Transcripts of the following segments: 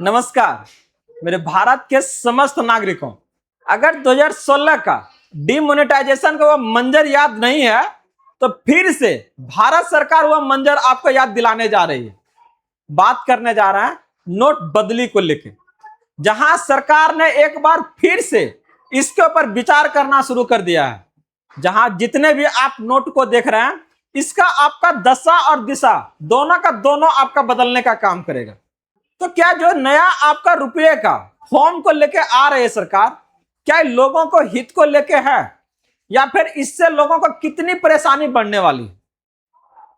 नमस्कार मेरे भारत के समस्त नागरिकों। अगर 2016 का डिमोनेटाइजेशन का वो मंजर याद नहीं है तो फिर से भारत सरकार वह मंजर आपको याद दिलाने जा रही है। बात करने जा रहा है नोट बदली को लेकर, जहां सरकार ने एक बार फिर से इसके ऊपर विचार करना शुरू कर दिया है। जहां जितने भी आप नोट को देख रहे हैं, इसका आपका दशा और दिशा दोनों का दोनों आपका बदलने का काम करेगा। तो क्या जो नया आपका रुपये का फॉर्म को लेके आ रही है सरकार, क्या लोगों को हित को लेके है या फिर इससे लोगों को कितनी परेशानी बढ़ने वाली है?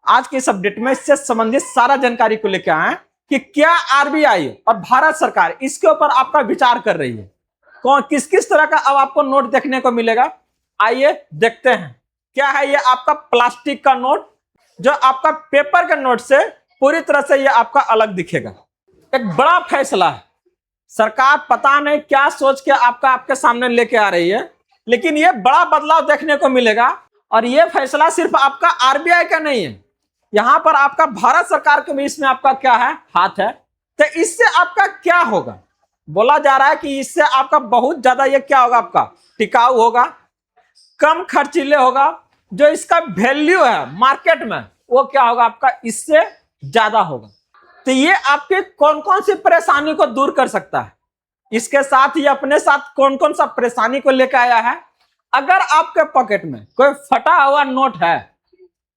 आज के इस अपडेट में इससे संबंधित सारा जानकारी को लेके आए कि क्या आरबीआई और भारत सरकार इसके ऊपर आपका विचार कर रही है। कौन किस किस तरह का अब आपको नोट देखने को मिलेगा, आइए देखते हैं। क्या है ये आपका प्लास्टिक का नोट, जो आपका पेपर के नोट से पूरी तरह से ये आपका अलग दिखेगा। एक बड़ा फैसला है, सरकार पता नहीं क्या सोच के आपके सामने लेके आ रही है, लेकिन ये बड़ा बदलाव देखने को मिलेगा। और ये फैसला सिर्फ आपका आरबीआई का नहीं है, यहां पर आपका भारत सरकार के भी इसमें आपका क्या है, हाथ है। तो इससे आपका क्या होगा, बोला जा रहा है कि इससे आपका बहुत ज्यादा ये क्या होगा, आपका टिकाऊ होगा, कम खर्चीले होगा। जो इसका वैल्यू है मार्केट में वो क्या होगा, आपका इससे ज्यादा होगा। तो ये आपके कौन कौन सी परेशानी को दूर कर सकता है, इसके साथ ही अपने साथ कौन कौन सा परेशानी को लेकर आया है। अगर आपके पॉकेट में कोई फटा हुआ नोट है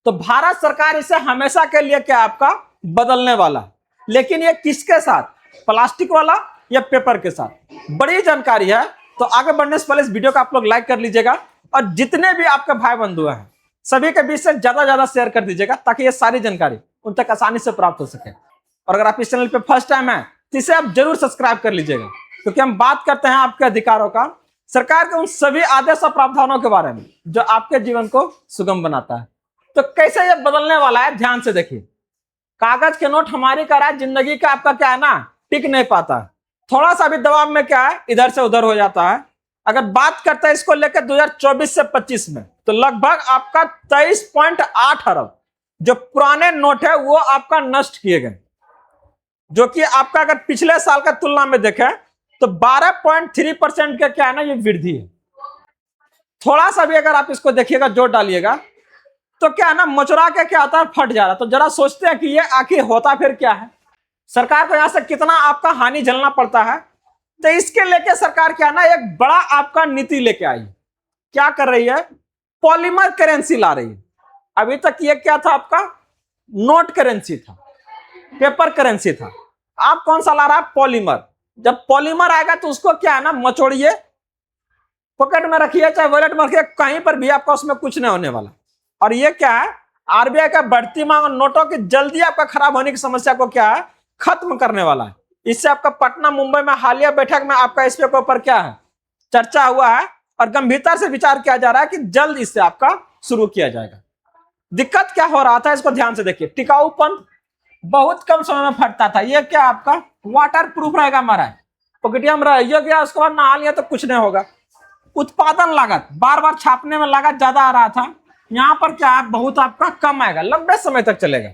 तो भारत सरकार इसे हमेशा के लिए क्या आपका बदलने वाला, लेकिन ये किसके साथ, प्लास्टिक वाला या पेपर के साथ। बड़ी जानकारी है, तो आगे बढ़ने से पहले इस वीडियो को आप लोग लाइक कर लीजिएगा और जितने भी आपके भाई बंधु हैं सभी के बीच से ज्यादा शेयर कर दीजिएगा, ताकि ये सारी जानकारी उन तक आसानी से प्राप्त हो सके। और अगर आप इस चैनल पे फर्स्ट टाइम है तो इसे आप जरूर सब्सक्राइब कर लीजिएगा, क्योंकि हम बात करते हैं आपके अधिकारों का, सरकार के उन सभी आदेश और प्रावधानों के बारे में जो आपके जीवन को सुगम बनाता है। तो कैसे ये बदलने वाला है, ध्यान से देखिए। कागज के नोट हमारी तरह जिंदगी का आपका क्या है ना, टिक नहीं पाता, थोड़ा सा भी दबाव में क्या है, इधर से उधर हो जाता है। अगर बात करते हैं इसको लेकर 2024 से 25 में, तो लगभग आपका 23.8 अरब जो पुराने नोट है वो आपका नष्ट किए गए, जो कि आपका अगर पिछले साल का तुलना में देखें तो 12.3% का क्या है ना, ये वृद्धि है। थोड़ा सा भी अगर आप इसको देखिएगा, जोड़ डालिएगा, तो क्या है ना, मचुरा के क्या होता है, फट जा रहा। तो जरा सोचते हैं कि ये आखिर होता फिर क्या है, सरकार को यहां से कितना आपका हानि झेलना पड़ता है। तो इसके लेके सरकार क्या ना, एक बड़ा आपका नीति लेके आई। क्या कर रही है, पॉलीमर करेंसी ला रही है। अभी तक ये क्या था, आपका नोट करेंसी था, पेपर करेंसी था। आप कौन सा ला रहा है, पॉलीमर। जब पॉलीमर आएगा तो उसको क्या है ना, मचोड़िए, पॉकेट में रखिए, चाहे वॉलेट में रखिए, कहीं पर भी आपका उसमें कुछ नहीं होने वाला। और ये क्या है, आरबीआई का बढ़ती मांग और नोटों की जल्दी आपका खराब होने की समस्या को क्या है, खत्म करने वाला है। इससे आपका पटना मुंबई में हालिया बैठक में आपका इस पे ऊपर क्या है, चर्चा हुआ है और गंभीरता से विचार किया जा रहा है कि जल्द इससे आपका शुरू किया जाएगा। दिक्कत क्या हो रहा था, इसको ध्यान से देखिए। टिकाऊपन, बहुत कम समय में फटता था। ये क्या आपका वाटर प्रूफ रहेगा, हमारा पॉकेटिया में रह गया, उसके बाद नहा लिया तो कुछ नहीं होगा। उत्पादन लागत, बार बार छापने में लागत ज्यादा आ रहा था, यहाँ पर क्या है, बहुत आपका कम आएगा, लंबे समय तक चलेगा।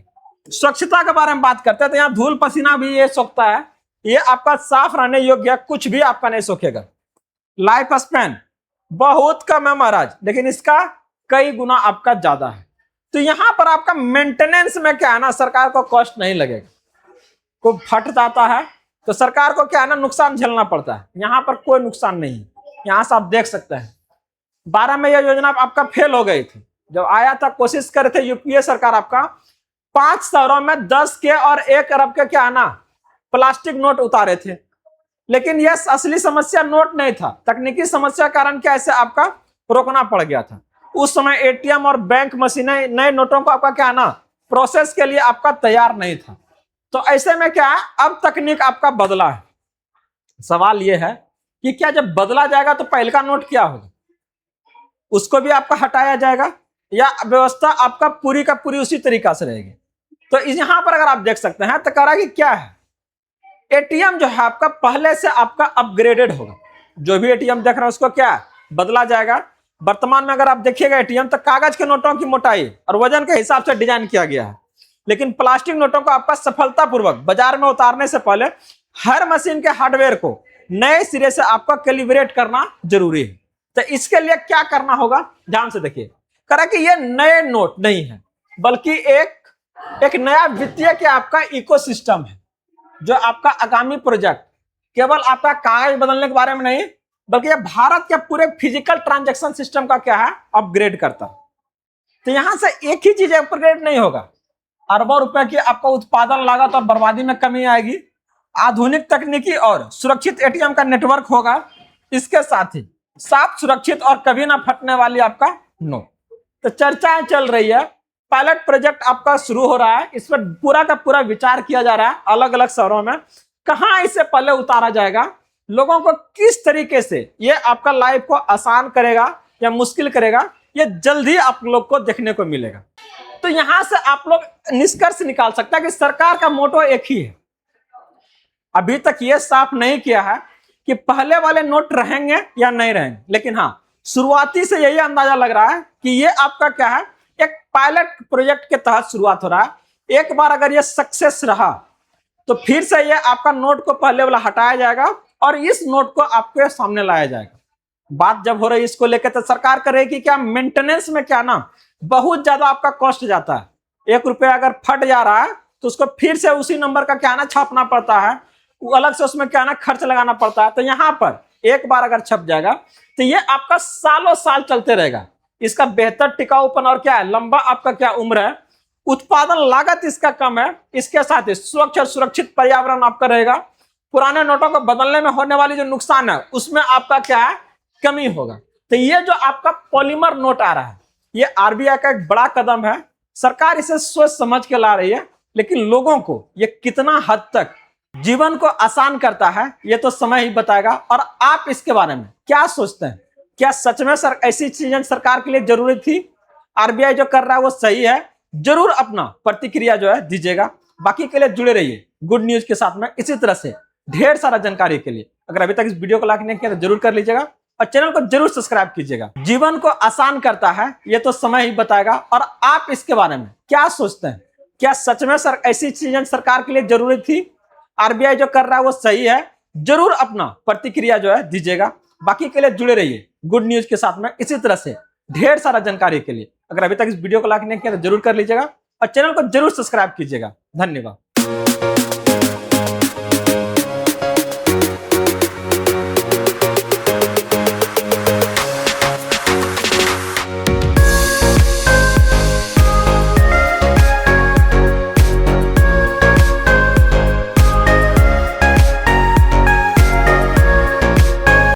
स्वच्छता के बारे में बात करते हैं तो यहाँ धूल पसीना भी ये सोखता है, ये आपका साफ रहने योग्य, कुछ भी आपका नहीं सोखेगा। लाइफ स्पैन बहुत कम है महाराज, लेकिन इसका कई गुना आपका ज्यादा है। तो यहां पर आपका मेंटेनेंस में क्या है ना, सरकार को कॉस्ट नहीं लगेगा। को फट जाता है तो सरकार को क्या है ना, नुकसान झेलना पड़ता है, यहां पर कोई नुकसान नहीं है। यहां से आप देख सकते हैं 12 में यह योजना आपका फेल हो गई थी। जब आया था, कोशिश करे थे यूपीए सरकार, आपका 5 शहरों में 10 के और 1 अरब के क्या है ना, प्लास्टिक नोट उतारे थे। लेकिन यह असली समस्या नोट नहीं था, तकनीकी समस्या के कारण क्या ऐसे आपका रोकना पड़ गया था। उस समय एटीएम और बैंक मशीनें नए नोटों को आपका क्या है ना, प्रोसेस के लिए आपका तैयार नहीं था। तो ऐसे में क्या है, अब तकनीक आपका बदला है। सवाल यह है कि क्या जब बदला जाएगा तो पहले का नोट क्या होगा, उसको भी आपका हटाया जाएगा या व्यवस्था आपका पूरी का पूरी उसी तरीका से रहेगी। तो यहां पर अगर आप देख सकते हैं तो कह रहा है कि क्या है, एटीएम जो है आपका पहले से आपका अपग्रेडेड होगा। जो भी एटीएम देख रहे हैं उसको क्या बदला जाएगा। वर्तमान में अगर आप देखिएगा एटीएम, तो कागज के नोटों की मोटाई और वजन के हिसाब से डिजाइन किया गया है, लेकिन प्लास्टिक नोटों को आपका सफलतापूर्वक बाजार में उतारने से पहले हर मशीन के हार्डवेयर को नए सिरे से आपका कैलिब्रेट करना जरूरी है। तो इसके लिए क्या करना होगा, ध्यान से देखिए। करा कि ये नए नोट नहीं है, बल्कि एक नया वित्तीय के आपका इकोसिस्टम है, जो आपका आगामी प्रोजेक्ट केवल आपका कागज बदलने के बारे में नहीं, बल्कि ये भारत के पूरे फिजिकल ट्रांजैक्शन सिस्टम का क्या है, अपग्रेड करता है। तो यहां से एक ही चीज अपग्रेड नहीं होगा, अरबों रुपए की आपका उत्पादन लागत और बर्बादी में कमी आएगी, आधुनिक तकनीकी और सुरक्षित एटीएम का नेटवर्क होगा, इसके साथ ही साफ, सुरक्षित और कभी ना फटने वाली आपका नोट। तो चर्चाएं चल रही है, पायलट प्रोजेक्ट आपका शुरू हो रहा है, इस पर पूरा का पूरा विचार किया जा रहा है अलग अलग शहरों में। कहां इसे पहले उतारा जाएगा, लोगों को किस तरीके से ये आपका लाइफ को आसान करेगा या मुश्किल करेगा, ये जल्द ही आप लोग को देखने को मिलेगा। तो यहां से आप लोग निष्कर्ष निकाल सकते हैं कि सरकार का मोटो एक ही है। अभी तक ये साफ नहीं किया है कि पहले वाले नोट रहेंगे या नहीं रहेंगे, लेकिन हाँ, शुरुआती से यही अंदाजा लग रहा है कि ये आपका क्या है, एक पायलट प्रोजेक्ट के तहत शुरुआत हो रहा है। एक बार अगर ये सक्सेस रहा तो फिर से ये आपका नोट को पहले वाला हटाया जाएगा और इस नोट को आपके सामने लाया जाएगा। बात जब हो रही है इसको लेकर, तो सरकार करेगी क्या, मेंटेनेंस में क्या ना बहुत ज्यादा आपका कॉस्ट जाता है। 1 रुपया अगर फट जा रहा है तो उसको फिर से उसी नंबर का क्या ना छापना पड़ता है, अलग से उसमें क्या ना खर्च लगाना पड़ता है। तो यहाँ पर एक बार अगर छप जाएगा तो ये आपका सालों साल चलते रहेगा। इसका बेहतर टिकाऊपन और क्या है, लंबा आपका क्या उम्र है, उत्पादन लागत इसका कम है, इसके साथ ही स्वच्छ और सुरक्षित पर्यावरण आपका रहेगा। पुराने नोटों को बदलने में होने वाली जो नुकसान है उसमें आपका क्या है, कमी होगा। तो ये जो आपका पॉलीमर नोट आ रहा है, ये आरबीआई का एक बड़ा कदम है। सरकार इसे सोच समझ के ला रही है, लेकिन लोगों को ये कितना हद तक जीवन को आसान करता है ये तो समय ही बताएगा। और आप इसके बारे में क्या सोचते हैं, क्या सच में ऐसी चीजें सरकार के लिए जरूरी थी? आरबीआई जो कर रहा है वो सही है? जरूर अपना प्रतिक्रिया जो है दीजिएगा। बाकी के लिए जुड़े रहिए गुड न्यूज के साथ में, इसी तरह से ढेर सारा जानकारी के लिए। अगर अभी तक इस वीडियो को लाइक नहीं किया तो जरूर कर लीजिएगा और चैनल को जरूर सब्सक्राइब कीजिएगा। जीवन को आसान करता है ये तो समय ही बताएगा। और आप इसके बारे में क्या सोचते हैं, क्या सच में ऐसी चीजें सरकार के लिए जरूरी थी? आरबीआई जो कर रहा है वो सही है? जरूर अपना प्रतिक्रिया जो है दीजिएगा। बाकी के लिए जुड़े रहिए गुड न्यूज के साथ में, इसी तरह से ढेर सारा जानकारी के लिए। अगर अभी तक इस वीडियो को लाइक नहीं किया तो जरूर कर लीजिएगा और चैनल को जरूर सब्सक्राइब कीजिएगा। धन्यवाद।